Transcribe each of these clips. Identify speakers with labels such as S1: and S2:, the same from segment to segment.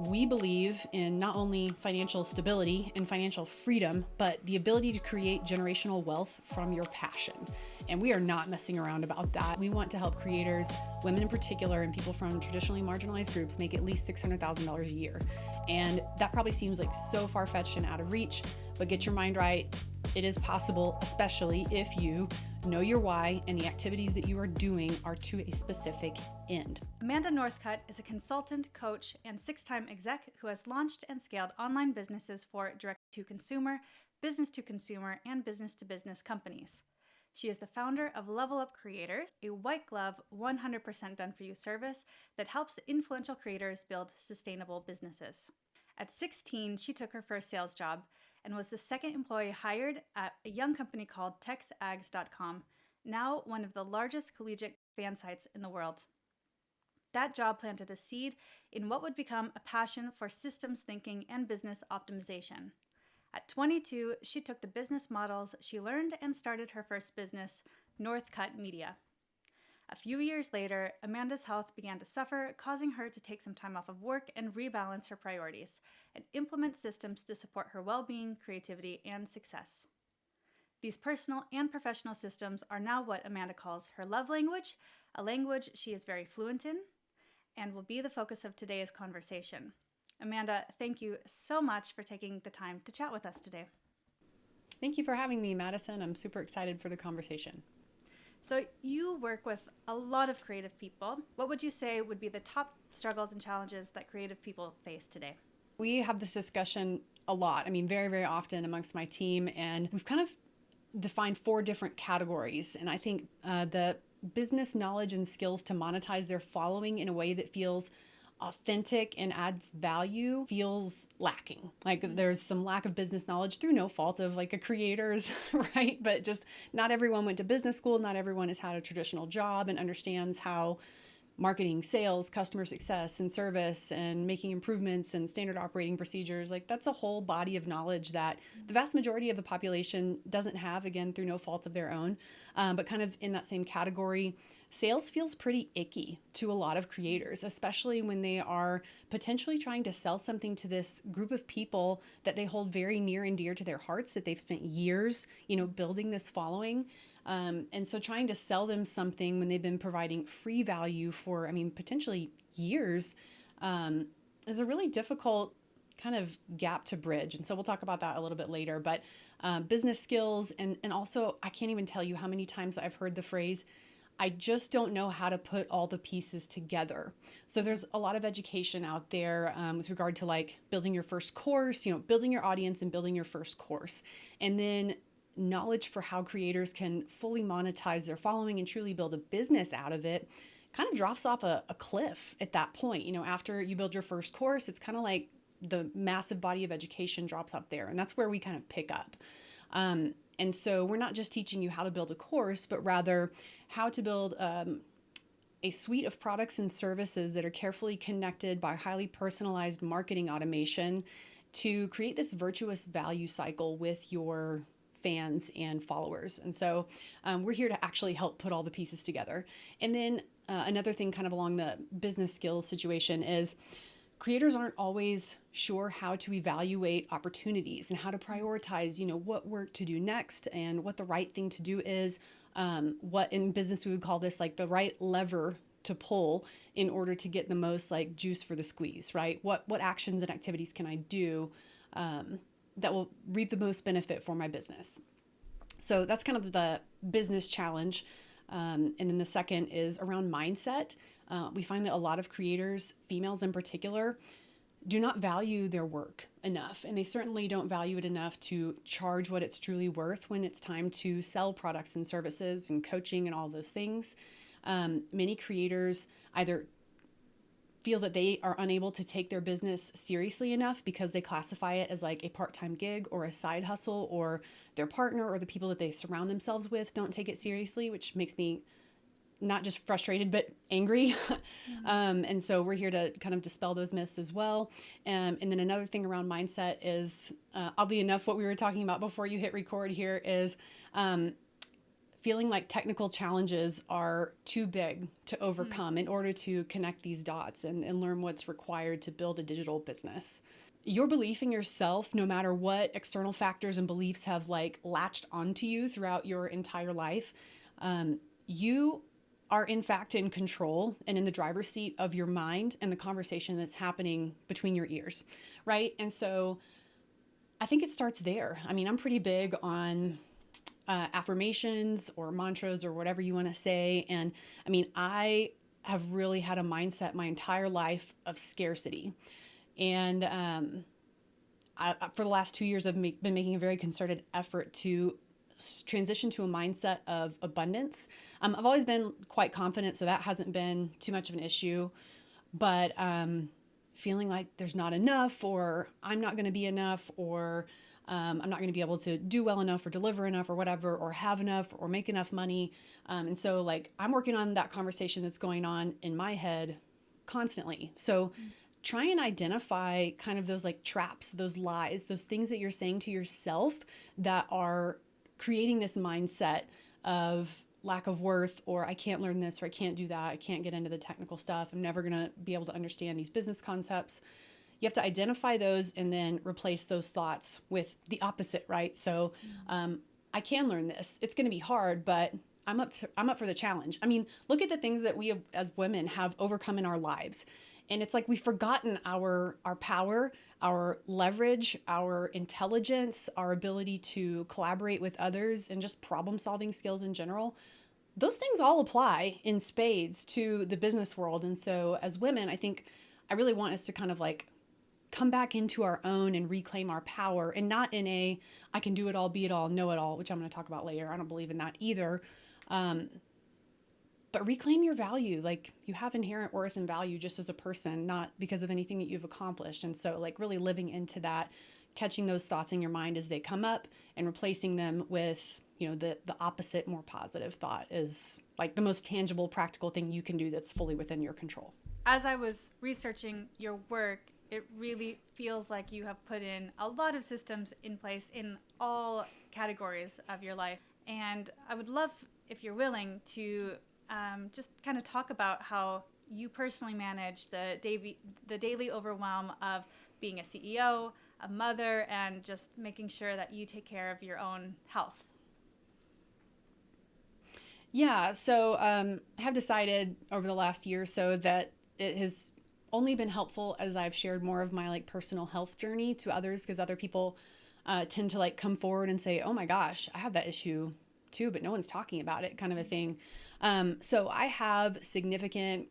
S1: We believe in not only financial stability and financial freedom, but the ability to create generational wealth from your passion. And we are not messing around about that. We want to help creators, women in particular, and people from traditionally marginalized groups make at least $600,000 a year. And that probably seems like so far-fetched and out of reach, but get your mind right. It is possible, especially if you know your why and the activities that you are doing are to a specific end.
S2: Amanda Northcutt is a consultant, coach, and 6-time exec who has launched and scaled online businesses for direct-to-consumer, business-to-consumer, and business-to-business companies. She is the founder of Level Up Creators, a white glove, 100% done-for-you service that helps influential creators build sustainable businesses. At 16, she took her first sales job and was the second employee hired at a young company called texags.com, now one of the largest collegiate fan sites in the world. That job planted a seed in what would become a passion for systems thinking and business optimization. At 22, she took the business models she learned and started her first business, Northcutt Media. A few years later, Amanda's health began to suffer, causing her to take some time off of work and rebalance her priorities and implement systems to support her well-being, creativity, and success. These personal and professional systems are now what Amanda calls her love language, a language she is very fluent in, and will be the focus of today's conversation. Amanda, thank you so much for taking the time to chat with us today.
S1: Thank you for having me, Madison. I'm super excited for the conversation.
S2: So you work with a lot of creative people. What would you say would be the top struggles and challenges that creative people face today?
S1: We have this discussion a lot. Very, very often amongst my team, and we've kind of defined 4 different categories. And I think the business knowledge and skills to monetize their following in a way that feels authentic and adds value feels lacking. Like there's some lack of business knowledge through no fault of like a creator's, right? But just not everyone went to business school. Not everyone has had a traditional job and understands how marketing, sales, customer success, and service, and making improvements and standard operating procedures. Like that's a whole body of knowledge that the vast majority of the population doesn't have, again, through no fault of their own. But kind of in that same category, sales feels pretty icky to a lot of creators, especially when they are potentially trying to sell something to this group of people that they hold very near and dear to their hearts, that they've spent years, building this following. And so trying to sell them something when they've been providing free value for, potentially years, is a really difficult kind of gap to bridge. And so we'll talk about that a little bit later, but business skills. And also, I can't even tell you how many times I've heard the phrase, I just don't know how to put all the pieces together. So there's a lot of education out there with regard to like building your first course, building your audience and building your first course. And then knowledge for how creators can fully monetize their following and truly build a business out of it kind of drops off a cliff at that point. After you build your first course, it's kind of like the massive body of education drops up there. And that's where we kind of pick up. And so we're not just teaching you how to build a course, but rather how to build a suite of products and services that are carefully connected by highly personalized marketing automation to create this virtuous value cycle with your fans and followers. And so we're here to actually help put all the pieces together. And then another thing kind of along the business skills situation is creators aren't always sure how to evaluate opportunities and how to prioritize, what work to do next and what the right thing to do is, what in business we would call this like the right lever to pull in order to get the most like juice for the squeeze, right? What actions and activities can I do that will reap the most benefit for my business? So that's kind of the business challenge. And then the second is around mindset. We find that a lot of creators, females in particular, do not value their work enough. And they certainly don't value it enough to charge what it's truly worth when it's time to sell products and services and coaching and all those things. Many creators either feel that they are unable to take their business seriously enough because they classify it as like a part-time gig or a side hustle, or their partner or the people that they surround themselves with don't take it seriously, which makes me not just frustrated, but angry. And so we're here to kind of dispel those myths as well. And then another thing around mindset is, oddly enough, what we were talking about before you hit record here is feeling like technical challenges are too big to overcome in order to connect these dots and learn what's required to build a digital business. Your belief in yourself, no matter what external factors and beliefs have like latched onto you throughout your entire life, you are in fact in control and in the driver's seat of your mind and the conversation that's happening between your ears, right? And so I think it starts there. I mean, I'm pretty big on affirmations or mantras or whatever you want to say. And I mean, I have really had a mindset my entire life of scarcity. And for the last 2 years, I've been making a very concerted effort to transition to a mindset of abundance. I've always been quite confident, so that hasn't been too much of an issue. But feeling like there's not enough, or I'm not going to be enough, or I'm not going to be able to do well enough or deliver enough or whatever, or have enough or make enough money. And so like I'm working on that conversation that's going on in my head constantly. So try and identify kind of those like traps, those lies, those things that you're saying to yourself that are creating this mindset of lack of worth, or I can't learn this, or I can't do that, I can't get into the technical stuff, I'm never going to be able to understand these business concepts. You have to identify those and then replace those thoughts with the opposite, right? So I can learn this. It's going to be hard, but I'm up for the challenge. I mean, look at the things that we have, as women have overcome in our lives. And it's like we've forgotten our power, our leverage, our intelligence, our ability to collaborate with others, and just problem-solving skills in general. Those things all apply in spades to the business world. And so as women, I think I really want us to kind of like come back into our own and reclaim our power, and not in a I can do it all, be it all, know it all, which I'm going to talk about later. I don't believe in that either. But reclaim your value. Like you have inherent worth and value just as a person, not because of anything that you've accomplished. And so like really living into that, catching those thoughts in your mind as they come up and replacing them with, you know, the opposite, more positive thought is like the most tangible, practical thing you can do that's fully within your control.
S2: As I was researching your work, it really feels like you have put in a lot of systems in place in all categories of your life. And I would love, if you're willing, to just kind of talk about how you personally manage the daily overwhelm of being a CEO, a mother, and just making sure that you take care of your own health.
S1: Yeah, so I have decided over the last year or so that it has only been helpful as I've shared more of my like personal health journey to others, because other people tend to like come forward and say, oh my gosh, I have that issue too, but no one's talking about it, kind of a thing. So I have significant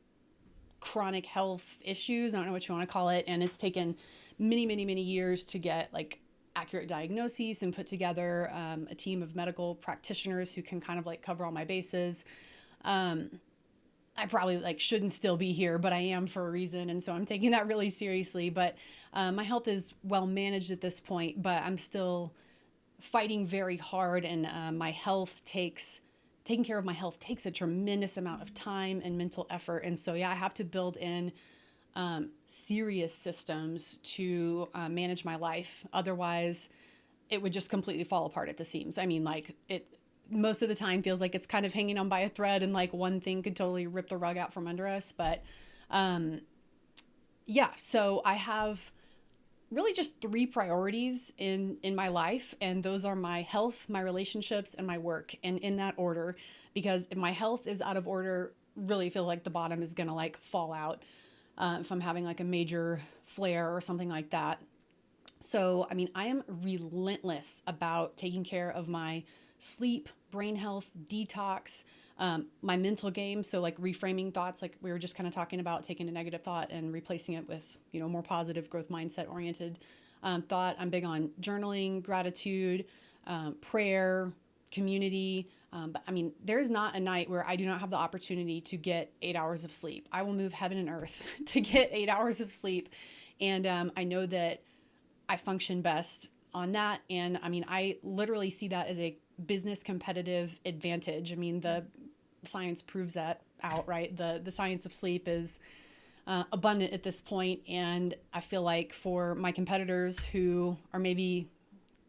S1: chronic health issues. I don't know what you want to call it. And it's taken many, many, many years to get like accurate diagnoses and put together a team of medical practitioners who can kind of like cover all my bases. I probably like shouldn't still be here, but I am for a reason. And so I'm taking that really seriously. But my health is well managed at this point, but I'm still fighting very hard. And taking care of my health takes a tremendous amount of time and mental effort. And so, yeah, I have to build in serious systems to manage my life. Otherwise, it would just completely fall apart at the seams. I mean, like it most of the time feels like it's kind of hanging on by a thread, and like one thing could totally rip the rug out from under us. But yeah, so I have really just 3 priorities in my life, and those are my health, my relationships, and my work, and in that order, because if my health is out of order, really feel like the bottom is gonna like fall out if I'm having like a major flare or something like that. So, I mean, I am relentless about taking care of my sleep, brain health, detox, my mental game. So like reframing thoughts, like we were just kind of talking about, taking a negative thought and replacing it with, you know, more positive growth mindset oriented thought. I'm big on journaling, gratitude, prayer, community. But I mean, there's not a night where I do not have the opportunity to get 8 hours of sleep. I will move heaven and earth to get 8 hours of sleep. And I know that I function best on that. And I mean, I literally see that as a business competitive advantage. I mean, the science proves that out, right? The science of sleep is abundant at this point. And I feel like for my competitors who are maybe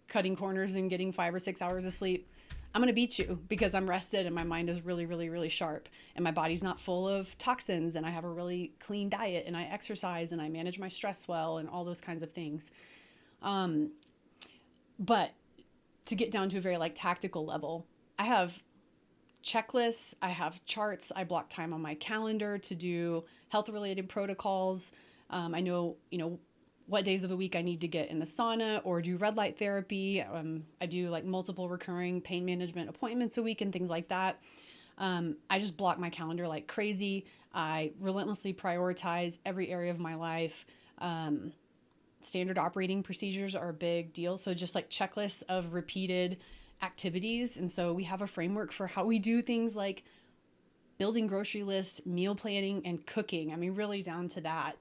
S1: cutting corners and getting 5 or 6 hours of sleep I'm going to beat you because I'm rested and my mind is really, really, really sharp and my body's not full of toxins and I have a really clean diet and I exercise and I manage my stress well and all those kinds of things. But to get down to a very like tactical level, I have checklists, I have charts, I block time on my calendar to do health related protocols. I know, what days of the week I need to get in the sauna or do red light therapy. I do like multiple recurring pain management appointments a week and things like that. I just block my calendar like crazy. I relentlessly prioritize every area of my life. Standard operating procedures are a big deal. So just like checklists of repeated activities. And so we have a framework for how we do things like building grocery lists, meal planning, and cooking. I mean, really down to that.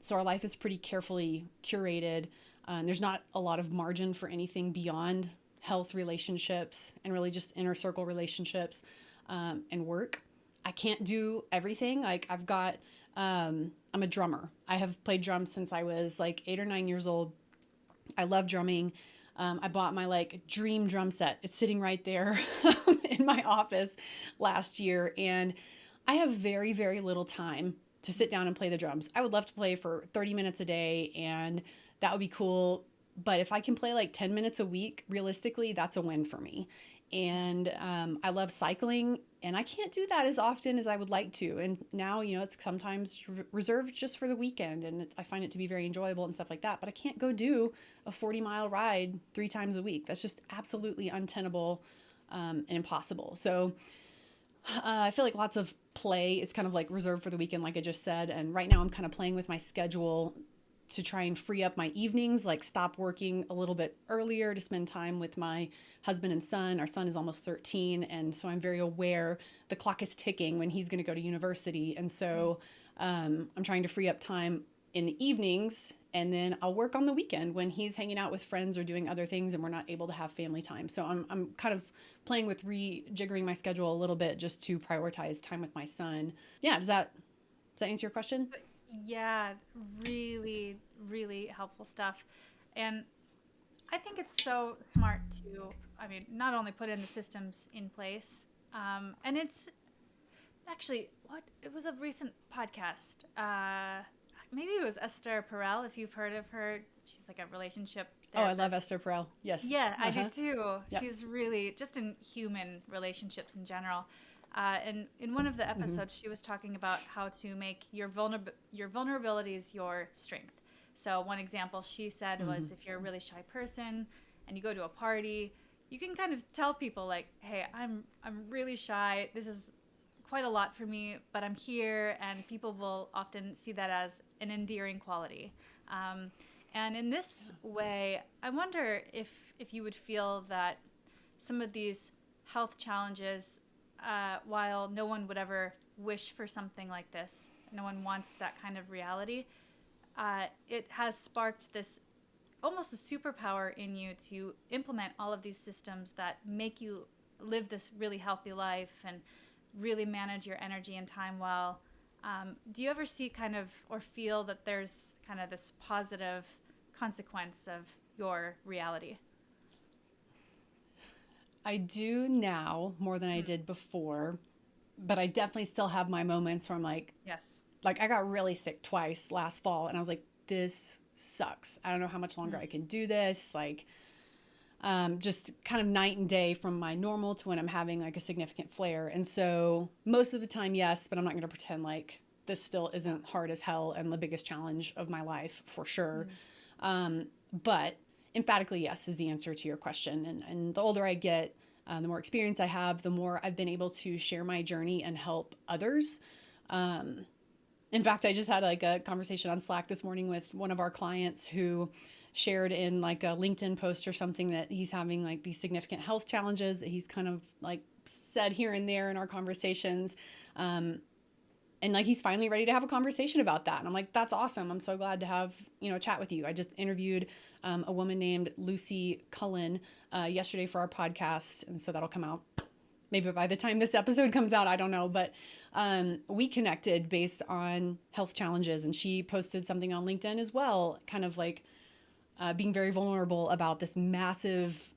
S1: So our life is pretty carefully curated. There's not a lot of margin for anything beyond health relationships and really just inner circle relationships and work. I can't do everything. Like I'm a drummer. I have played drums since I was like 8 or 9 years old. I love drumming. I bought my like dream drum set. It's sitting right there in my office last year. And I have very, very little time to sit down and play the drums. I would love to play for 30 minutes a day and that would be cool. But if I can play like 10 minutes a week, realistically, that's a win for me. And I love cycling and I can't do that as often as I would like to. And now, it's sometimes reserved just for the weekend and I find it to be very enjoyable and stuff like that. But I can't go do a 40-mile ride 3 times a week. That's just absolutely untenable and impossible. So I feel like lots of play is kind of like reserved for the weekend, like I just said. And right now I'm kind of playing with my schedule to try and free up my evenings, like stop working a little bit earlier to spend time with my husband and son. Our son is almost 13. And so I'm very aware the clock is ticking when he's going to go to university. And so I'm trying to free up time in the evenings and then I'll work on the weekend when he's hanging out with friends or doing other things and we're not able to have family time. So I'm kind of playing with rejiggering my schedule a little bit just to prioritize time with my son. Yeah, does that answer your question?
S2: Yeah, really, really helpful stuff. And I think it's so smart to, not only put in the systems in place, and it's actually, it was a recent podcast. Maybe it was Esther Perel, if you've heard of her. She's like a relationship therapist.
S1: Oh, I love Esther Perel. Yes.
S2: Yeah, I do too.
S1: Yep.
S2: She's really, just in human relationships in general. And in one of the episodes, she was talking about how to make your vulnerabilities your strength. So one example she said was if you're a really shy person and you go to a party, you can kind of tell people like, hey, I'm really shy. This is quite a lot for me, but I'm here, and people will often see that as an endearing quality. And in this way, I wonder if you would feel that some of these health challenges, while no one would ever wish for something like this, no one wants that kind of reality, it has sparked this almost a superpower in you to implement all of these systems that make you live this really healthy life and really manage your energy and time well. Do you ever see kind of, or feel that there's kind of this positive consequence of your reality?
S1: I do now more than I did before, but I definitely still have my moments where I'm like,
S2: Yes.
S1: Like I got really sick twice last fall and I was like, this sucks. I don't know how much longer I can do this. Like, just kind of night and day from my normal to when I'm having like a significant flare. And so most of the time, yes, but I'm not going to pretend like this still isn't hard as hell and the biggest challenge of my life for sure. But emphatically, yes, is the answer to your question. And the older I get, the more experience I have, the more I've been able to share my journey and help others. In fact, I just had like a conversation on Slack this morning with one of our clients who shared in like a LinkedIn post or something that he's having like these significant health challenges that he's kind of like said here and there in our conversations. And like, he's finally ready to have a conversation about that. And I'm like, that's awesome. I'm so glad to have, a chat with you. I just interviewed a woman named Lucy Cullen yesterday for our podcast. And so that'll come out maybe by the time this episode comes out, I don't know. But we connected based on health challenges, and she posted something on LinkedIn as well, kind of like being very vulnerable about this massive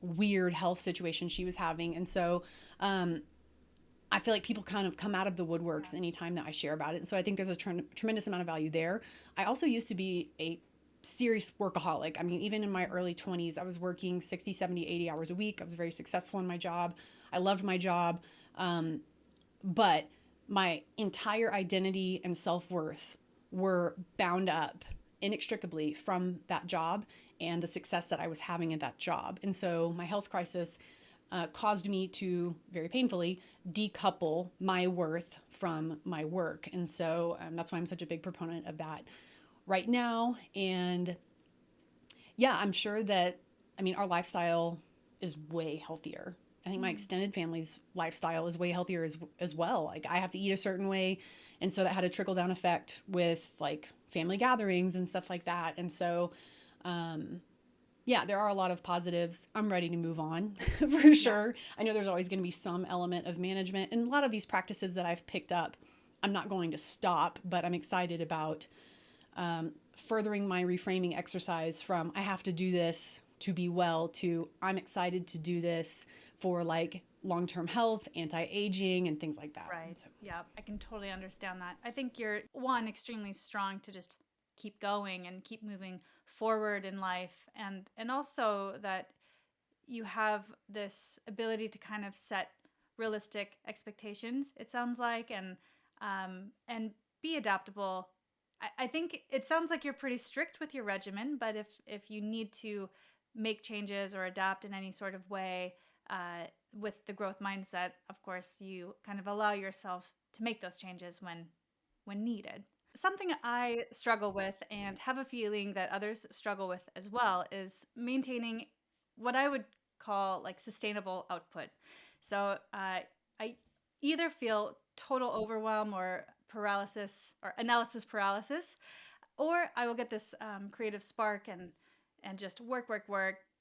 S1: weird health situation she was having. And so I feel like people kind of come out of the woodworks anytime that I share about it. And so I think there's a tremendous amount of value there. I also used to be a serious workaholic. I mean, even in my early 20s, I was working 60, 70, 80 hours a week. I was very successful in my job. I loved my job. But my entire identity and self-worth were bound up inextricably from that job and the success that I was having at that job. And so my health crisis caused me to, very painfully, decouple my worth from my work. And so that's why I'm such a big proponent of that right now. And yeah, I'm sure that, I mean, our lifestyle is way healthier. I think my extended family's lifestyle is way healthier as well. Like, I have to eat a certain way. And so that had a trickle down effect with like family gatherings and stuff like that. And so, yeah, there are a lot of positives. I'm ready to move on for sure. I know there's always going to be some element of management, and a lot of these practices that I've picked up, I'm not going to stop, but I'm excited about furthering my reframing exercise from I have to do this to be well to I'm excited to do this for like long-term health, anti-aging, and things like that.
S2: Right. So. Yeah, I can totally understand that. I think you're, one, extremely strong to just keep going and keep moving forward in life, and also that you have this ability to kind of set realistic expectations, it sounds like, and be adaptable. I think it sounds like you're pretty strict with your regimen, but if you need to make changes or adapt in any sort of way, with the growth mindset, of course, you kind of allow yourself to make those changes when needed. Something I struggle with and have a feeling that others struggle with as well is maintaining what I would call like sustainable output. So I either feel total overwhelm or paralysis or analysis paralysis, or I will get this creative spark and just work,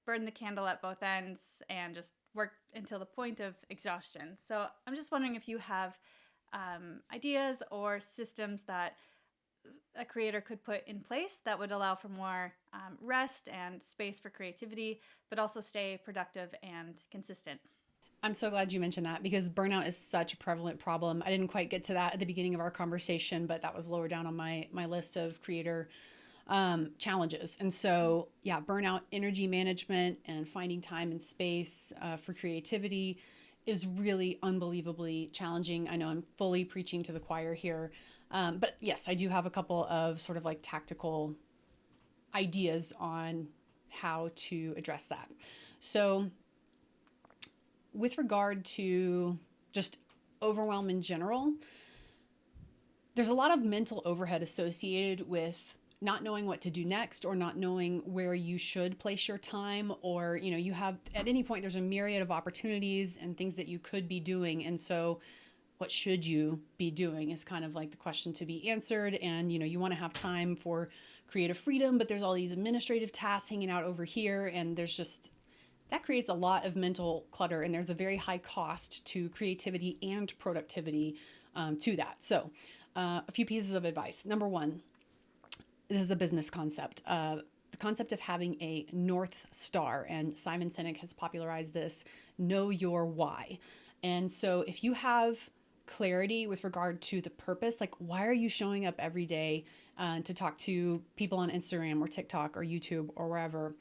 S2: burn the candle at both ends, and just work until the point of exhaustion. So I'm just wondering if you have ideas or systems that a creator could put in place that would allow for more rest and space for creativity, but also stay productive and consistent.
S1: I'm so glad you mentioned that, because burnout is such a prevalent problem. I didn't quite get to that at the beginning of our conversation, but that was lower down on my list of creator challenges. And so, yeah, burnout, energy management, and finding time and space for creativity is really unbelievably challenging. I know I'm fully preaching to the choir here, but yes, I do have a couple of sort of like tactical ideas on how to address that. So with regard to just overwhelm in general, there's a lot of mental overhead associated with not knowing what to do next, or not knowing where you should place your time, or, you know, you have at any point, there's a myriad of opportunities and things that you could be doing. And so what should you be doing is kind of like the question to be answered. And, you know, you want to have time for creative freedom, but there's all these administrative tasks hanging out over here. And there's just, that creates a lot of mental clutter. And there's a very high cost to creativity and productivity to that. So a few pieces of advice. Number one, this is a business concept. The concept of having a North Star, and Simon Sinek has popularized this, know your why. And so if you have clarity with regard to the purpose, like why are you showing up every day to talk to people on Instagram or TikTok or YouTube or wherever,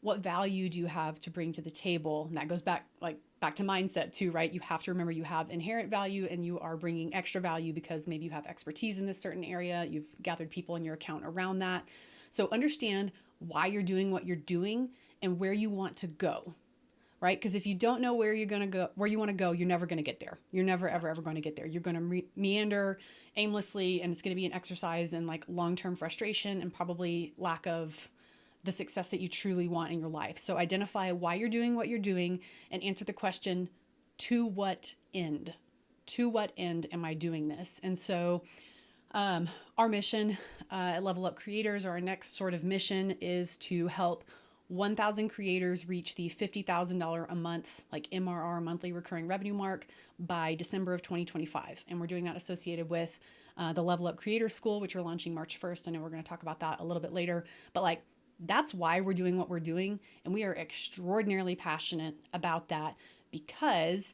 S1: what value do you have to bring to the table? And that goes back to mindset too, right? You have to remember you have inherent value, and you are bringing extra value because maybe you have expertise in this certain area. You've gathered people in your account around that. So understand why you're doing what you're doing and where you want to go, right? Because if you don't know where you're going to go, where you want to go, you're never going to get there. You're never, ever going to get there. You're going to meander aimlessly, and it's going to be an exercise in like long-term frustration and probably lack of the success that you truly want in your life. So identify why you're doing what you're doing and answer the question, to what end? To what end am I doing this? And so our mission at Level Up Creators, or our next sort of mission, is to help 1,000 creators reach the $50,000 a month, like MRR, monthly recurring revenue mark, by December of 2025. And we're doing that associated with the Level Up Creator School, which we're launching March 1st. I know we're going to talk about that a little bit later, but like That's why we're doing what we're doing. And we are extraordinarily passionate about that because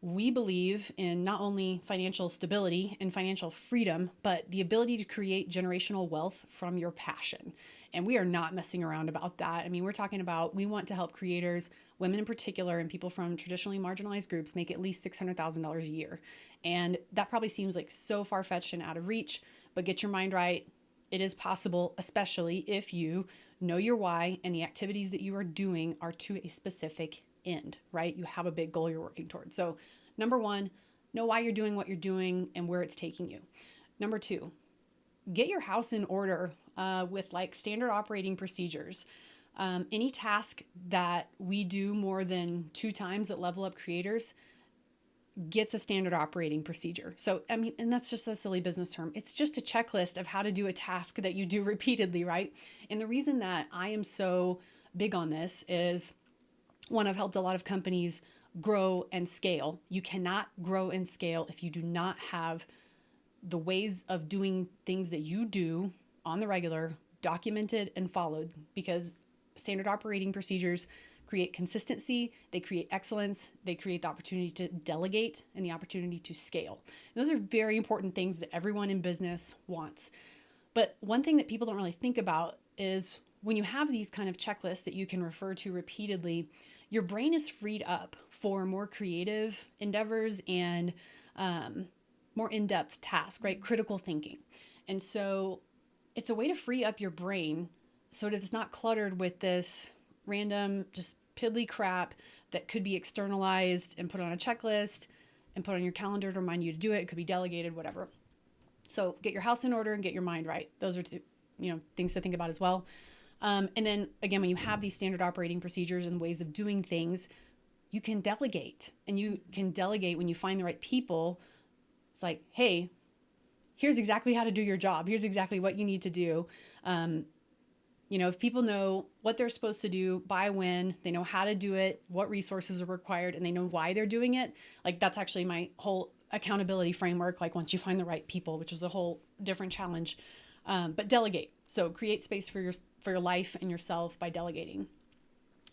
S1: we believe in not only financial stability and financial freedom, but the ability to create generational wealth from your passion. And we are not messing around about that. I mean, we're talking about we want to help creators, women in particular, and people from traditionally marginalized groups make at least $600,000 a year. And that probably seems like so far-fetched and out of reach, but get your mind right. It is possible, especially if you know your why and the activities that you are doing are to a specific end, right? You have a big goal you're working towards. So, number one, know why you're doing what you're doing and where it's taking you. Number two, get your house in order with like standard operating procedures. Any task that we do more than 2 times at Level Up Creators gets a standard operating procedure. So, I mean, and that's just a silly business term. It's just a checklist of how to do a task that you do repeatedly, right? And the reason that I am so big on this is, one, I've helped a lot of companies grow and scale. You cannot grow and scale if you do not have the ways of doing things that you do on the regular documented and followed, because standard operating procedures create consistency, they create excellence, they create the opportunity to delegate and the opportunity to scale. And those are very important things that everyone in business wants. But one thing that people don't really think about is when you have these kind of checklists that you can refer to repeatedly, your brain is freed up for more creative endeavors and more in-depth tasks, right? Critical thinking. And so it's a way to free up your brain so that it's not cluttered with this random, just piddly crap that could be externalized and put on a checklist and put on your calendar to remind you to do it. It could be delegated, whatever. So get your house in order and get your mind right. Those are things to think about as well. And then again, when you have these standard operating procedures and ways of doing things, you can delegate. And you can delegate when you find the right people. It's like, hey, here's exactly how to do your job. Here's exactly what you need to do. If people know what they're supposed to do, by when, they know how to do it, what resources are required, and they know why they're doing it. Like, that's actually my whole accountability framework. Like, once you find the right people, which is a whole different challenge, but delegate. So create space for your life and yourself by delegating.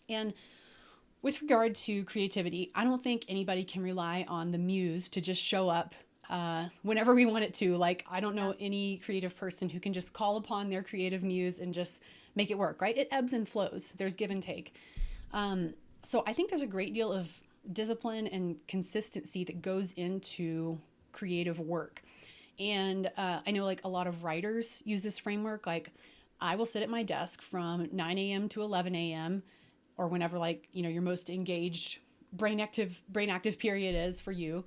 S1: And with regard to creativity, I don't think anybody can rely on the muse to just show up whenever we want it to. Like, I don't know any creative person who can just call upon their creative muse and just make it work, right? It ebbs and flows. There's give and take. So I think there's a great deal of discipline and consistency that goes into creative work. And I know like a lot of writers use this framework. Like, I will sit at my desk from 9 a.m. to 11 a.m. or whenever your most engaged brain active period is for you.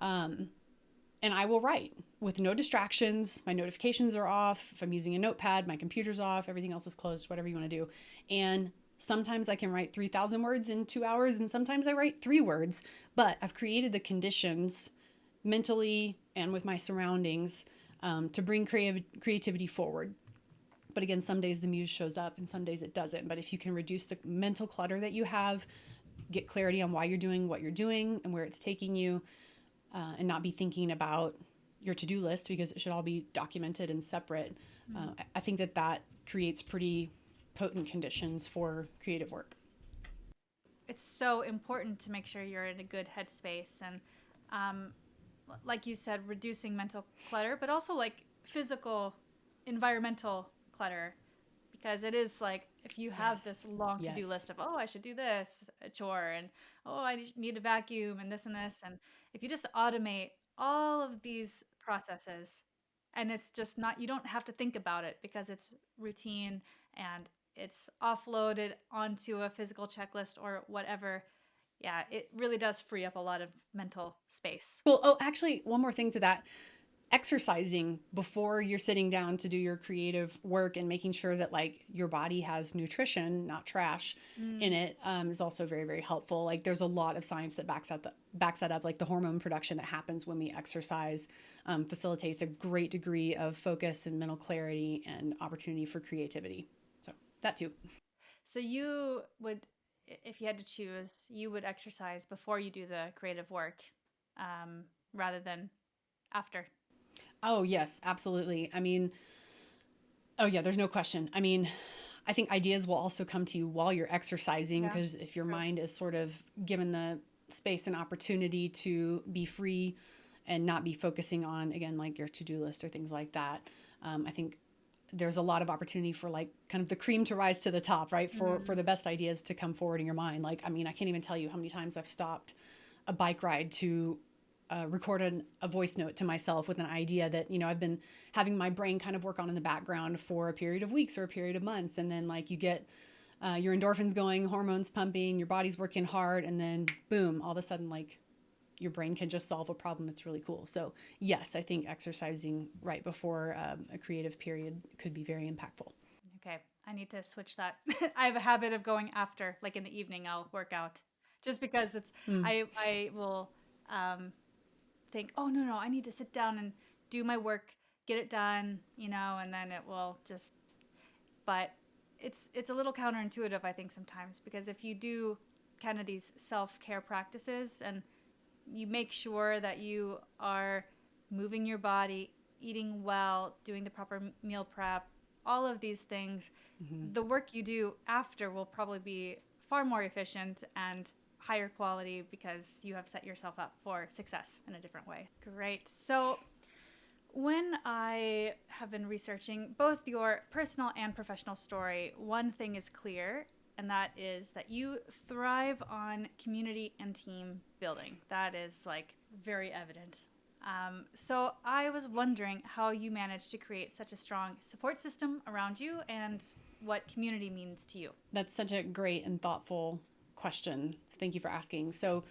S1: And I will write with no distractions. My notifications are off. If I'm using a notepad, my computer's off. Everything else is closed, whatever you want to do. And sometimes I can write 3,000 words in 2 hours, and sometimes I write 3 words. But I've created the conditions mentally and with my surroundings to bring creativity forward. But again, some days the muse shows up and some days it doesn't. But if you can reduce the mental clutter that you have, get clarity on why you're doing what you're doing and where it's taking you, and not be thinking about your to-do list, because it should all be documented and separate. I think that creates pretty potent conditions for creative work.
S2: It's so important to make sure you're in a good headspace, and like you said, reducing mental clutter, but also like physical, environmental clutter, because it is like, if you have this long to-do list of, I should do this chore, and I need to vacuum and this, and if you just automate all of these processes, and it's just not, you don't have to think about it because it's routine and it's offloaded onto a physical checklist or whatever. Yeah, it really does free up a lot of mental space.
S1: Well, actually, one more thing to that. Exercising before you're sitting down to do your creative work and making sure that like your body has nutrition, not trash, in it, is also very, very helpful. Like, there's a lot of science that backs that up. Like, the hormone production that happens when we exercise facilitates a great degree of focus and mental clarity and opportunity for creativity. So that too.
S2: So you would, if you had to choose, you would exercise before you do the creative work, rather than after.
S1: Oh, yes, absolutely. I mean, oh yeah, there's no question. I mean, I think ideas will also come to you while you're exercising,
S2: Yeah.
S1: because if your
S2: True.
S1: mind is sort of given the space and opportunity to be free and not be focusing on, again, like your to-do list or things like that, I think there's a lot of opportunity for like kind of the cream to rise to the top, right? For the best ideas to come forward in your mind. Like, I mean, I can't even tell you how many times I've stopped a bike ride to record a voice note to myself with an idea that, you know, I've been having my brain kind of work on in the background for a period of weeks or a period of months. And then like you get your endorphins going, hormones pumping, your body's working hard, and then boom, all of a sudden, like your brain can just solve a problem. It's really cool. So yes, I think exercising right before a creative period could be very impactful.
S2: Okay, I need to switch that. I have a habit of going after, like in the evening, I'll work out, just because it's I will think, oh no, I need to sit down and do my work, get it done, you know, and then it will just. But it's a little counterintuitive, I think, sometimes, because if you do kind of these self-care practices and you make sure that you are moving your body, eating well, doing the proper meal prep, all of these things, the work you do after will probably be far more efficient and higher quality because you have set yourself up for success in a different way. Great. So, when I have been researching both your personal and professional story, one thing is clear, and that is that you thrive on community and team building. That is like very evident. So I was wondering how you managed to create such a strong support system around you and what community means to you.
S1: That's such a great and thoughtful question. Thank you for asking. So,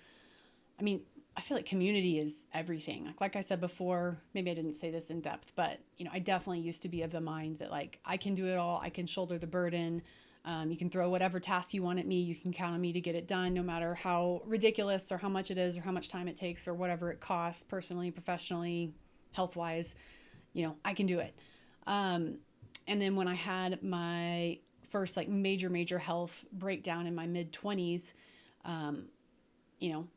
S1: I mean, I feel like community is everything. Like I said before, maybe I didn't say this in depth, but you know, I definitely used to be of the mind that like I can do it all. I can shoulder the burden. You can throw whatever task you want at me. You can count on me to get it done, no matter how ridiculous or how much it is or how much time it takes or whatever it costs, personally, professionally, health wise. You know, I can do it. And then when I had my first like major health breakdown in my mid 20s, you know,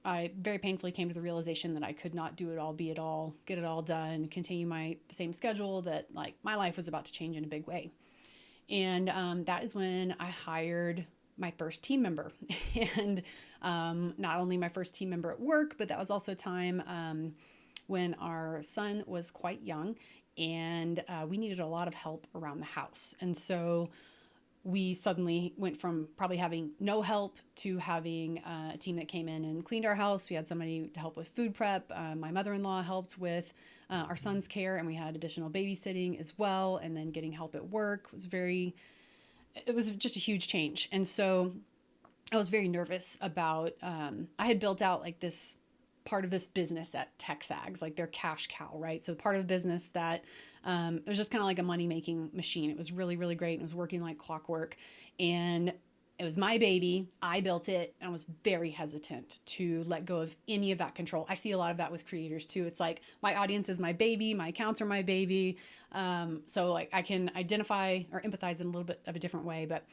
S1: I very painfully came to the realization that I could not do it all, be it all, get it all done, continue my same schedule, that like my life was about to change in a big way. And that is when I hired my first team member. And not only my first team member at work, but that was also a time when our son was quite young and we needed a lot of help around the house. And so we suddenly went from probably having no help to having a team that came in and cleaned our house. We had somebody to help with food prep. My mother-in-law helped with our son's care, and we had additional babysitting as well. And then getting help at work it was just a huge change. And so I was very nervous about, I had built out like this part of this business at TexAgs, like their cash cow, right? So part of the business that it was just kind of like a money-making machine. It was really, really great. And it was working like clockwork. And it was my baby. I built it. And I was very hesitant to let go of any of that control. I see a lot of that with creators too. It's like my audience is my baby. My accounts are my baby. So like I can identify or empathize in a little bit of a different way. But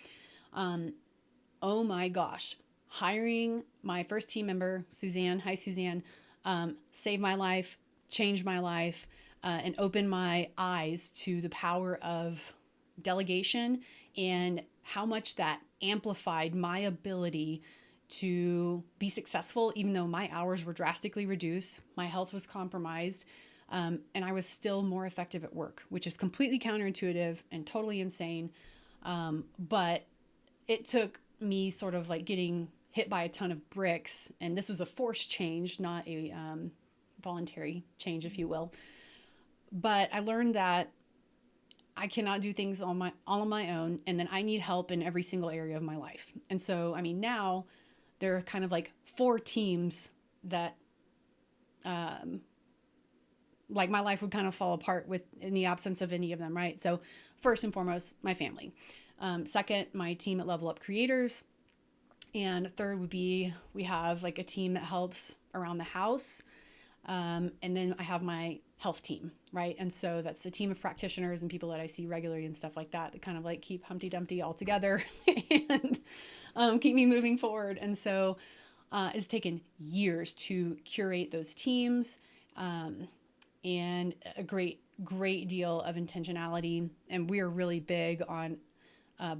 S1: oh my gosh, hiring my first team member, Suzanne, hi Suzanne, saved my life, changed my life, and opened my eyes to the power of delegation and how much that amplified my ability to be successful, even though my hours were drastically reduced, my health was compromised, and I was still more effective at work, which is completely counterintuitive and totally insane. But it took me sort of like getting hit by a ton of bricks, and this was a forced change, not a voluntary change, if you will. But I learned that I cannot do things all on my own, and then I need help in every single area of my life. And so, I mean, now there are kind of like 4 teams that, like my life would kind of fall apart with in the absence of any of them, right? So, first and foremost, my family. Second, my team at Level Up Creators. And third would be we have like a team that helps around the house. And then I have my health team, right? And so that's the team of practitioners and people that I see regularly and stuff like that kind of like keep Humpty Dumpty all together and keep me moving forward. And so it's taken years to curate those teams and a great deal of intentionality. And we are really big on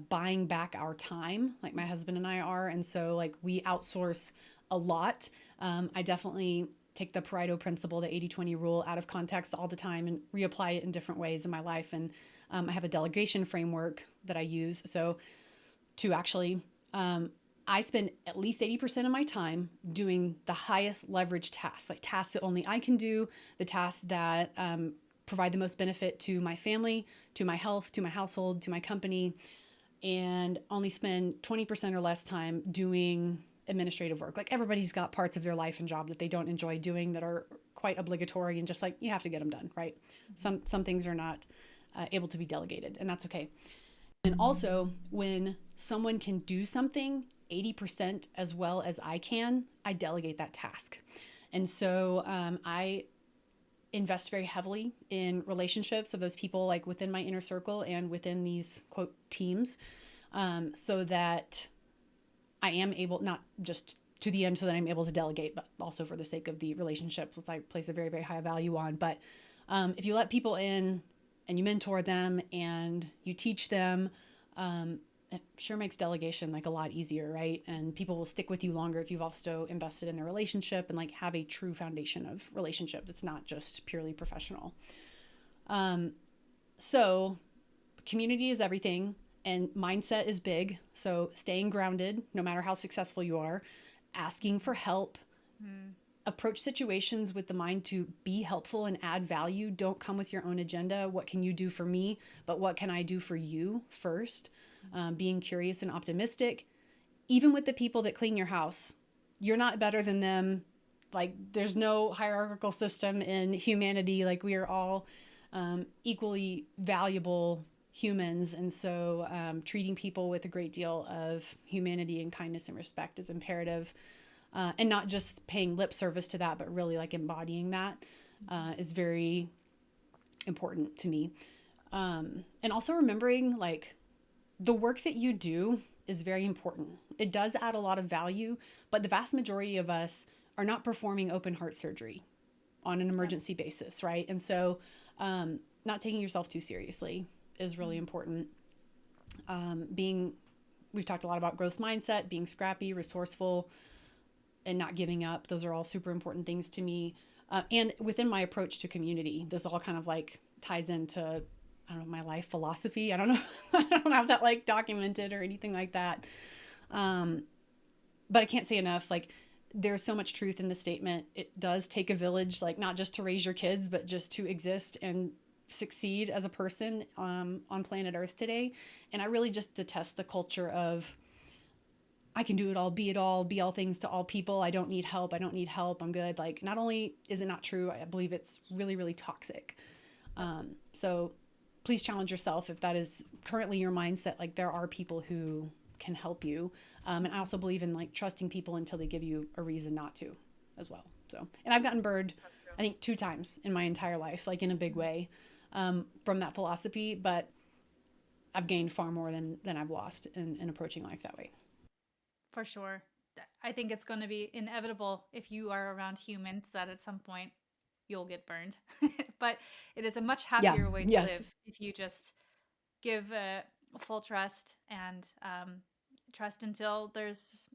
S1: buying back our time, like my husband and I are. And so like we outsource a lot. I definitely take the Pareto principle, the 80-20 rule out of context all the time and reapply it in different ways in my life. And I have a delegation framework that I use. So to actually, I spend at least 80% of my time doing the highest leverage tasks, like tasks that only I can do, the tasks that provide the most benefit to my family, to my health, to my household, to my company, and only spend 20% or less time doing administrative work. Like everybody's got parts of their life and job that they don't enjoy doing that are quite obligatory and just like you have to get them done, right? Some things are not able to be delegated, and that's okay. And also, when someone can do something 80% as well as I can, I delegate that task. And so I invest very heavily in relationships of those people like within my inner circle and within these quote teams, so that I am able, not just to the end so that I'm able to delegate, but also for the sake of the relationships, which I place a very, very high value on. But if you let people in and you mentor them and you teach them, it sure makes delegation like a lot easier, right? And people will stick with you longer if you've also invested in their relationship and like have a true foundation of relationship that's not just purely professional. So community is everything and mindset is big. So staying grounded, no matter how successful you are, asking for help, approach situations with the mind to be helpful and add value. Don't come with your own agenda. What can you do for me? But what can I do for you first? Being curious and optimistic. Even with the people that clean your house, you're not better than them. Like there's no hierarchical system in humanity. Like we are all equally valuable humans. And so treating people with a great deal of humanity and kindness and respect is imperative. And not just paying lip service to that, but really like embodying that is very important to me. And also remembering like the work that you do is very important. It does add a lot of value, but the vast majority of us are not performing open heart surgery on an emergency basis, right? And so not taking yourself too seriously is really important. We've talked a lot about growth mindset, being scrappy, resourceful, and not giving up. Those are all super important things to me. And within my approach to community, this all kind of like ties into, I don't know, my life philosophy. I don't know. I don't have that like documented or anything like that. But I can't say enough. Like there's so much truth in the statement. It does take a village, like not just to raise your kids, but just to exist and succeed as a person on planet Earth today. And I really just detest the culture of I can do it all, be all things to all people. I don't need help. I'm good. Like not only is it not true, I believe it's really, really toxic. So please challenge yourself if that is currently your mindset. Like there are people who can help you. And I also believe in like trusting people until they give you a reason not to as well. So, and I've gotten burned, I think 2 times in my entire life, like in a big way, from that philosophy, but I've gained far more than I've lost in approaching life that way.
S2: For sure. I think it's going to be inevitable if you are around humans that at some point you'll get burned. But it is a much happier way to live if you just give full trust and trust until there's,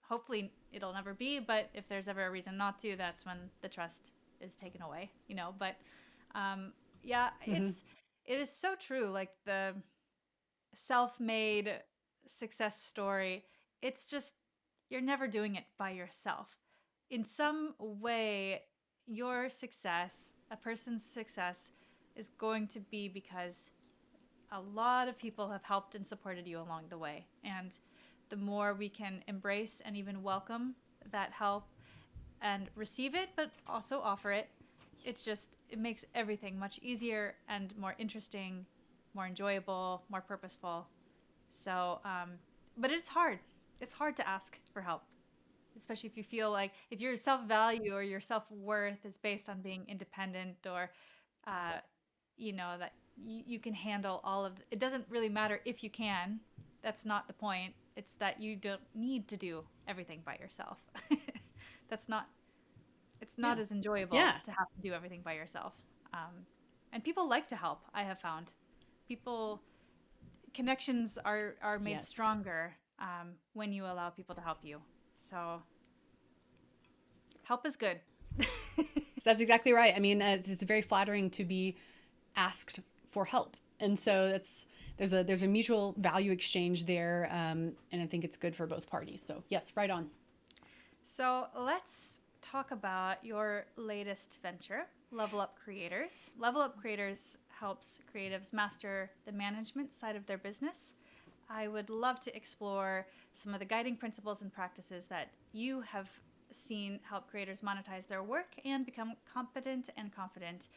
S2: hopefully it'll never be, but if there's ever a reason not to, that's when the trust is taken away, you know. But it is so true. Like the self-made success story, it's just you're never doing it by yourself. In some way, your success, a person's success, is going to be because a lot of people have helped and supported you along the way. And the more we can embrace and even welcome that help and receive it, but also offer it, it makes everything much easier and more interesting, more enjoyable, more purposeful. So, but it's hard. It's hard to ask for help, especially if you feel like if your self-value or your self-worth is based on being independent or, that you can handle all of it. Doesn't really matter if you can. That's not the point. It's that you don't need to do everything by yourself. It's not as enjoyable to have to do everything by yourself. And people like to help, I have found. People connections are made
S1: Yes.
S2: stronger when you allow people to help you. So help is good.
S1: That's exactly right. I mean, it's very flattering to be asked for help, and so there's a mutual value exchange there, and I think it's good for both parties. So yes, right on.
S2: So let's talk about your latest venture, Level Up Creators. Level Up Creators helps creatives master the management side of their business. I would love to explore some of the guiding principles and practices that you have seen help creators monetize their work and become competent and confident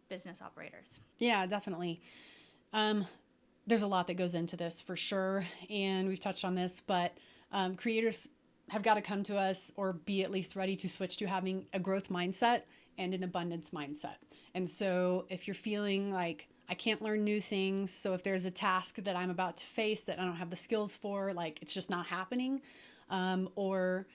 S2: business operators.
S1: Yeah, definitely. There's a lot that goes into this for sure, and we've touched on this, but creators have got to come to us or be at least ready to switch to having a growth mindset and an abundance mindset. And so if you're feeling like I can't learn new things, so if there's a task that I'm about to face that I don't have the skills for, like it's just not happening, or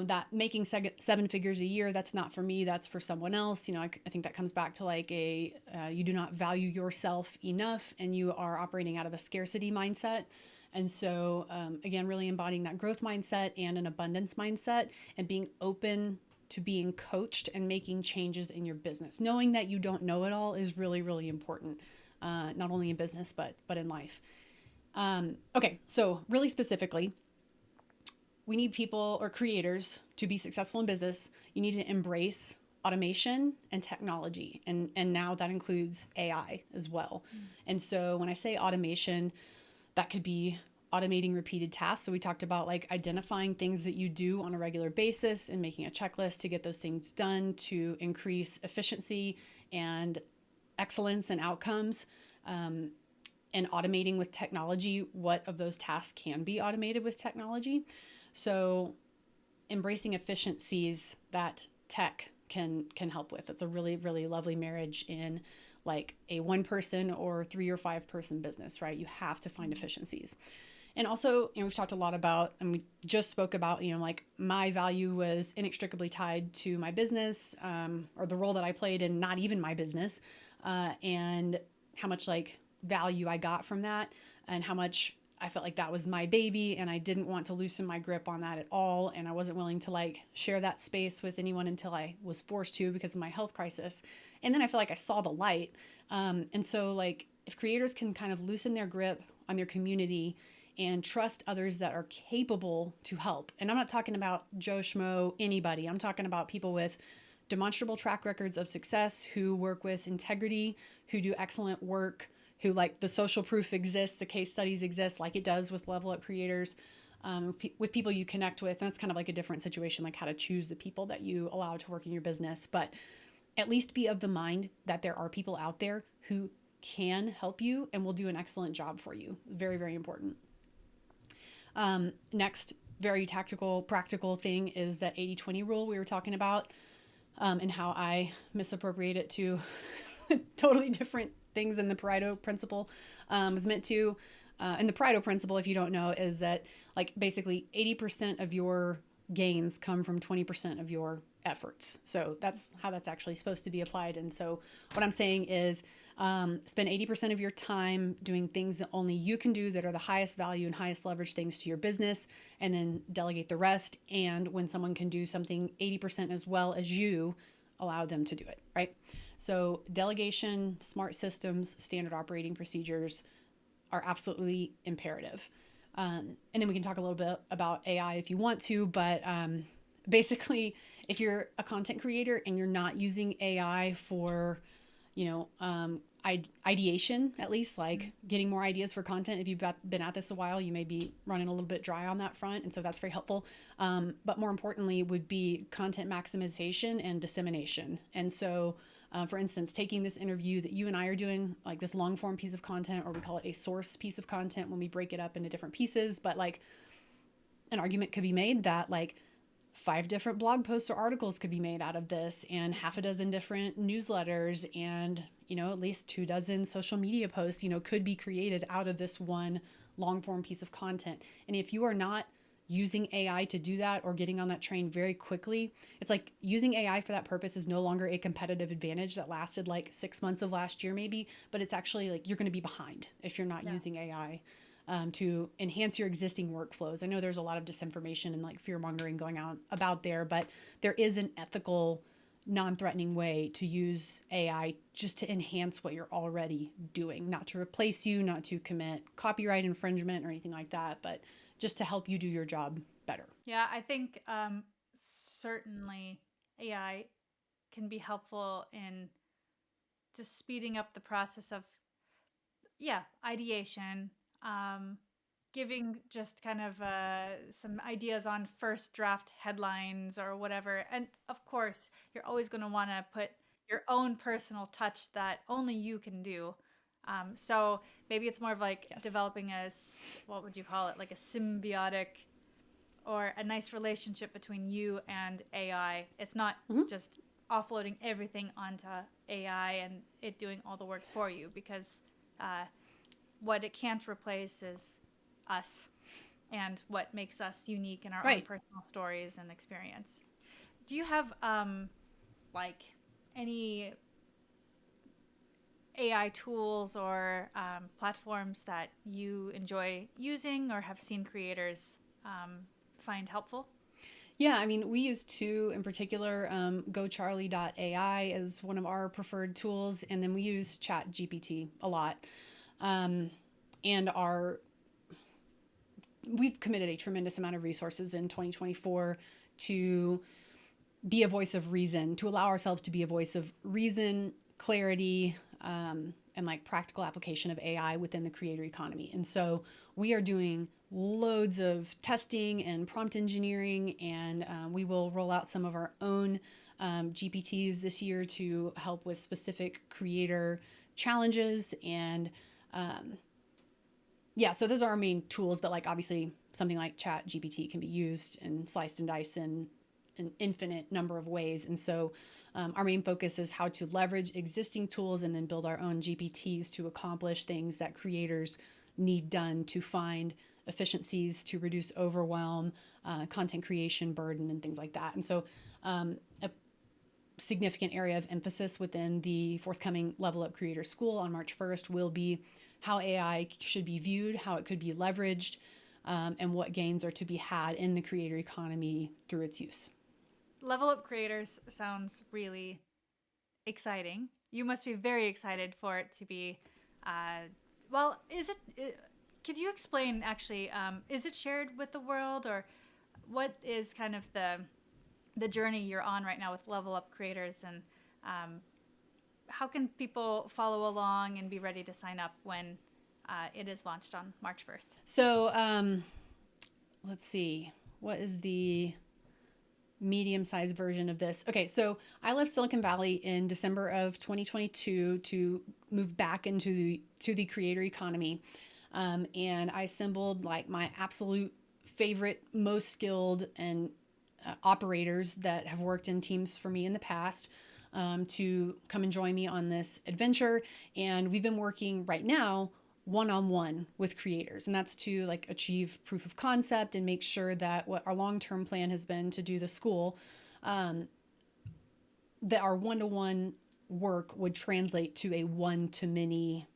S1: that making seven figures a year, that's not for me, that's for someone else. I think that comes back to like you do not value yourself enough and you are operating out of a scarcity mindset. And so, again, really embodying that growth mindset and an abundance mindset and being open to being coached and making changes in your business. Knowing that you don't know it all is really, really important, not only in business, but in life. Okay, so really specifically, we need people or creators to be successful in business. You need to embrace automation and technology. And now that includes AI as well. And so when I say automation, that could be automating repeated tasks. So we talked about like identifying things that you do on a regular basis and making a checklist to get those things done to increase efficiency and excellence and outcomes. And automating with technology, what of those tasks can be automated with technology. So embracing efficiencies that tech can help with. It's a really, really lovely marriage in like a 1 person or 3 or 5 person business, right? You have to find efficiencies. And also, we've talked a lot about, and we just spoke about, like my value was inextricably tied to my business, or the role that I played in not even my business, and how much like value I got from that and how much I felt like that was my baby and I didn't want to loosen my grip on that at all. And I wasn't willing to like share that space with anyone until I was forced to because of my health crisis. And then I feel like I saw the light. And so like if creators can kind of loosen their grip on their community and trust others that are capable to help. And I'm not talking about Joe Schmo, anybody. I'm talking about people with demonstrable track records of success who work with integrity, who do excellent work, who like the social proof exists, the case studies exist like it does with Level Up Creators, with people you connect with. And it's kind of like a different situation, like how to choose the people that you allow to work in your business. But at least be of the mind that there are people out there who can help you and will do an excellent job for you. Very, very important. Next, very tactical, practical thing is that 80-20 rule we were talking about, and how I misappropriate it to totally different things than the Pareto principle was meant to. And the Pareto principle, if you don't know, is that like basically 80% of your gains come from 20% of your efforts. So that's how that's actually supposed to be applied. And so what I'm saying is spend 80% of your time doing things that only you can do that are the highest value and highest leverage things to your business, and then delegate the rest. And when someone can do something 80% as well as you, allow them to do it, right? So delegation, smart systems, standard operating procedures are absolutely imperative. And then we can talk a little bit about AI if you want to, but basically, if you're a content creator and you're not using AI for, ideation, at least like getting more ideas for content. If you've been at this a while, you may be running a little bit dry on that front. And so that's very helpful. But more importantly would be content maximization and dissemination. And so, for instance, taking this interview that you and I are doing, like this long form piece of content, or we call it a source piece of content when we break it up into different pieces. But like an argument could be made that like 5 different blog posts or articles could be made out of this, and half a dozen different newsletters, and at least 2 dozen social media posts could be created out of this one long form piece of content. And if you are not using AI to do that or getting on that train very quickly, it's like using AI for that purpose is no longer a competitive advantage that lasted like 6 months of last year, maybe, but it's actually like you're going to be behind if you're not using AI to enhance your existing workflows. I know there's a lot of disinformation and like fear mongering going on about there, but there is an ethical, non-threatening way to use AI just to enhance what you're already doing, not to replace you, not to commit copyright infringement or anything like that, but just to help you do your job better.
S2: Yeah, I think certainly AI can be helpful in just speeding up the process of, yeah, ideation, um, giving just kind of some ideas on first draft headlines or whatever. And of course, you're always going to want to put your own personal touch that only you can do. So maybe it's more of like
S1: Yes.
S2: developing what would you call it? Like a symbiotic or a nice relationship between you and AI. It's not just offloading everything onto AI and it doing all the work for you, because what it can't replace is us and what makes us unique in our own personal stories and experience. Do you have like any AI tools or platforms that you enjoy using or have seen creators find helpful?
S1: Yeah, I mean, we use two in particular. GoCharlie.ai is one of our preferred tools, and then we use ChatGPT a lot. And we've committed a tremendous amount of resources in 2024 to be a voice of reason, to allow ourselves to be a voice of reason, clarity, and like practical application of AI within the creator economy. And so we are doing loads of testing and prompt engineering, and we will roll out some of our own GPTs this year to help with specific creator challenges. And yeah, so those are our main tools, but like obviously something like ChatGPT can be used and sliced and diced in an infinite number of ways. And so our main focus is how to leverage existing tools and then build our own GPTs to accomplish things that creators need done to find efficiencies, to reduce overwhelm, content creation burden, and things like that. And so a significant area of emphasis within the forthcoming Level Up Creator School on March 1st will be how AI should be viewed, how it could be leveraged, and what gains are to be had in the creator economy through its use.
S2: Level Up Creators sounds really exciting. You must be very excited for it to be, well, could you explain actually, is it shared with the world, or what is kind of the journey you're on right now with Level Up Creators, and how can people follow along and be ready to sign up when it is launched on March 1st?
S1: So let's see, what is the medium-sized version of this? Okay, so I left Silicon Valley in December of 2022 to move back into the creator economy, and I assembled like my absolute favorite, most skilled and operators that have worked in teams for me in the past to come and join me on this adventure. And we've been working right now one-on-one with creators, and that's to like achieve proof of concept and make sure that what our long-term plan has been to do the school, that our one-to-one work would translate to a one-to-many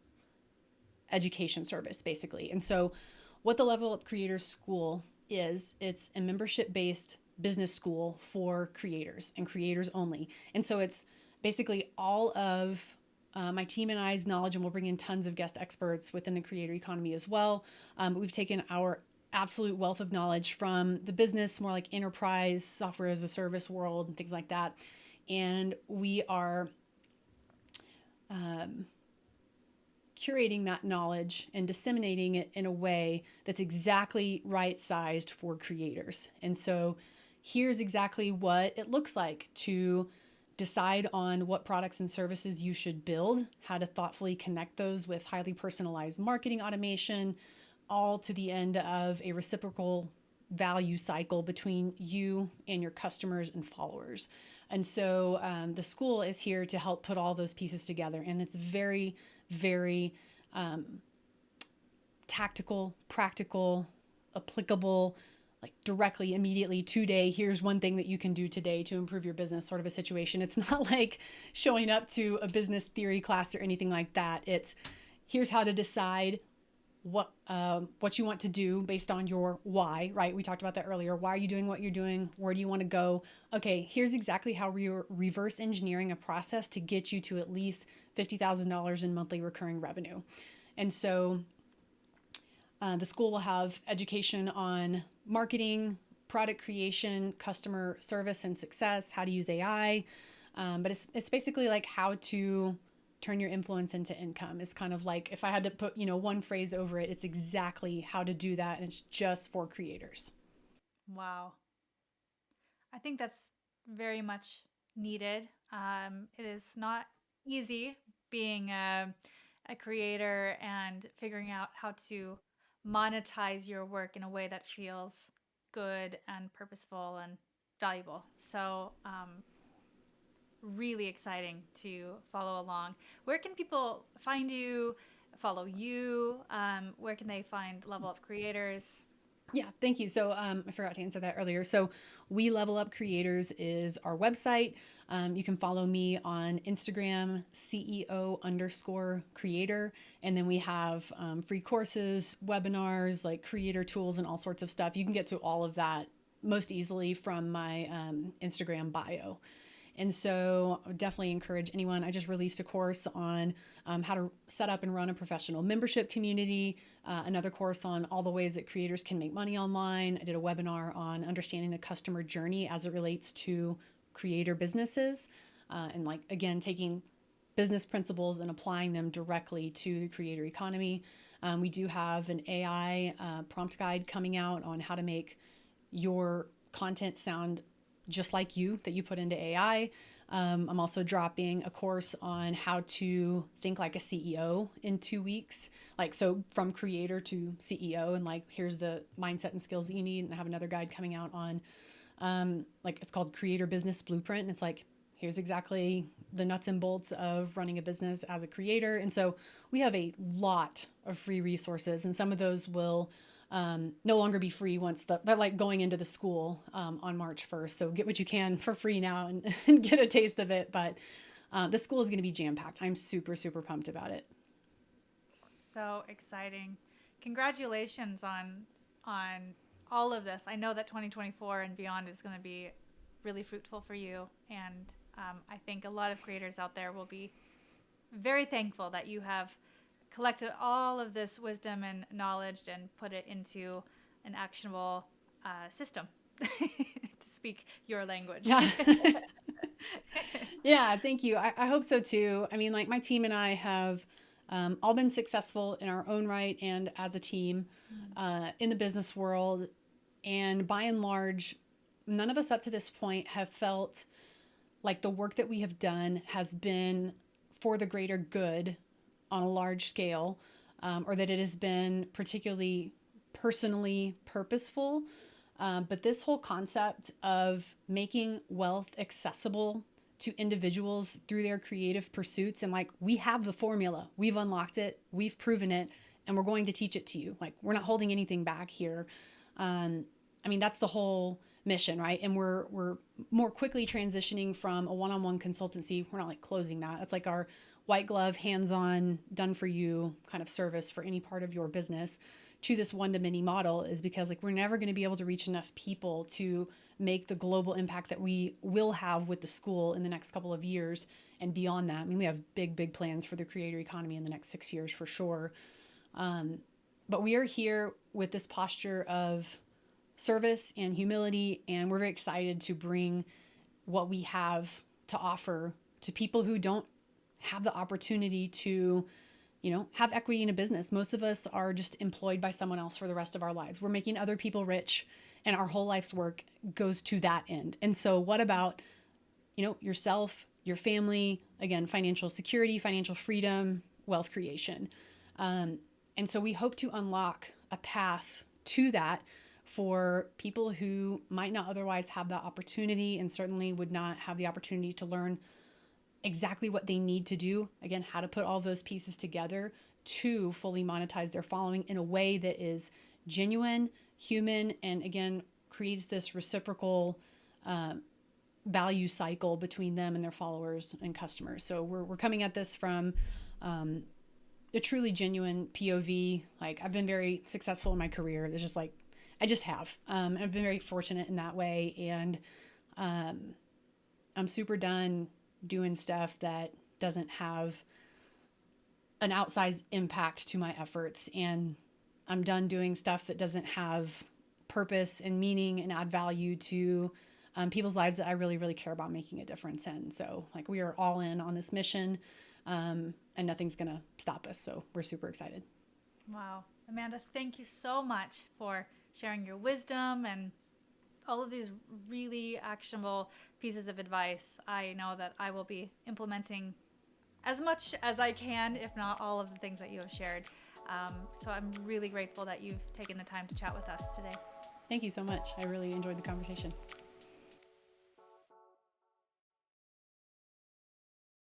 S1: education service, basically. And so what the Level Up Creators School is, it's a membership-based business school for creators and creators only. And so it's basically all of my team and I's knowledge, and we'll bring in tons of guest experts within the creator economy as well. But we've taken our absolute wealth of knowledge from the business, more like enterprise, software as a service world, and things like that. And we are curating that knowledge and disseminating it in a way that's exactly right-sized for creators. And so here's exactly what it looks like to decide on what products and services you should build, how to thoughtfully connect those with highly personalized marketing automation, all to the end of a reciprocal value cycle between you and your customers and followers. And so the school is here to help put all those pieces together. And it's very, very tactical, practical, applicable, like directly, immediately, today, here's one thing that you can do today to improve your business sort of a situation. It's not like showing up to a business theory class or anything like that. It's here's how to decide what you want to do based on your why, right? We talked about that earlier. Why are you doing what you're doing? Where do you want to go? Okay, here's exactly how we're reverse engineering a process to get you to at least $50,000 in monthly recurring revenue. And so the school will have education on marketing, product creation, customer service and success, how to use AI. But it's basically like how to turn your influence into income. It's kind of like, if I had to put, one phrase over it, it's exactly how to do that. And it's just for creators.
S2: Wow. I think that's very much needed. It is not easy being a creator and figuring out how to monetize your work in a way that feels good and purposeful and valuable. So, really exciting to follow along. Where can people find you, follow you? Where can they find Level Up Creators?
S1: Yeah, thank you. So I forgot to answer that earlier. So We Level Up Creators is our website. You can follow me on Instagram, CEO_creator. And then we have free courses, webinars, like creator tools and all sorts of stuff. You can get to all of that most easily from my Instagram bio. And so I would definitely encourage anyone. I just released a course on how to set up and run a professional membership community, another course on all the ways that creators can make money online. I did a webinar on understanding the customer journey as it relates to creator businesses, and like, again, taking business principles and applying them directly to the creator economy. We do have an AI prompt guide coming out on how to make your content sound just like you, that you put into AI. I'm also dropping a course on how to think like a CEO in 2 weeks. Like, so from creator to CEO, and like, here's the mindset and skills that you need. And I have another guide coming out on, like, it's called Creator Business Blueprint. And it's like, here's exactly the nuts and bolts of running a business as a creator. And so we have a lot of free resources, and some of those will no longer be free once they're like going into the school on March 1st. So get what you can for free now and get a taste of it. But the school is going to be jam-packed. I'm super, super pumped about it.
S2: So exciting. Congratulations on all of this. I know that 2024 and beyond is going to be really fruitful for you. And I think a lot of creators out there will be very thankful that you have collected all of this wisdom and knowledge and put it into an actionable system, to speak your language.
S1: Yeah, thank you. I hope so too. I mean, like, my team and I have all been successful in our own right and as a team in the business world. And by and large, none of us up to this point have felt like the work that we have done has been for the greater good on a large scale, or that it has been particularly personally purposeful. But this whole concept of making wealth accessible to individuals through their creative pursuits, and like, we have the formula, we've unlocked it, we've proven it, and we're going to teach it to you. Like, we're not holding anything back here. I mean, that's the whole mission, right? And we're more quickly transitioning from a one-on-one consultancy. We're not like closing that. That's like our white glove, hands-on, done for you kind of service for any part of your business, to this one-to-many model, is because like, we're never going to be able to reach enough people to make the global impact that we will have with the school in the next couple of years and beyond that. I mean, we have big plans for the creator economy in the next 6 years for sure. But we are here with this posture of service and humility, and we're very excited to bring what we have to offer to people who don't have the opportunity to, have equity in a business. Most of us are just employed by someone else for the rest of our lives. We're making other people rich, and our whole life's work goes to that end. And so what about, yourself, your family, again, financial security, financial freedom, wealth creation. And so we hope to unlock a path to that for people who might not otherwise have that opportunity, and certainly would not have the opportunity to learn exactly what they need to do, again, how to put all those pieces together to fully monetize their following in a way that is genuine, human, and again, creates this reciprocal value cycle between them and their followers and customers. So we're coming at this from a truly genuine POV. Like, I've been very successful in my career. There's just like, I just have. I've been very fortunate in that way. And I'm super done doing stuff that doesn't have an outsized impact to my efforts. And I'm done doing stuff that doesn't have purpose and meaning and add value to people's lives that I really, really care about making a difference in. So like, we are all in on this mission, and nothing's going to stop us. So we're super excited.
S2: Wow. Amanda, thank you so much for sharing your wisdom and all of these really actionable pieces of advice. I know that I will be implementing as much as I can, if not all of the things that you have shared. So I'm really grateful that you've taken the time to chat with us today.
S1: Thank you so much. I really enjoyed the conversation.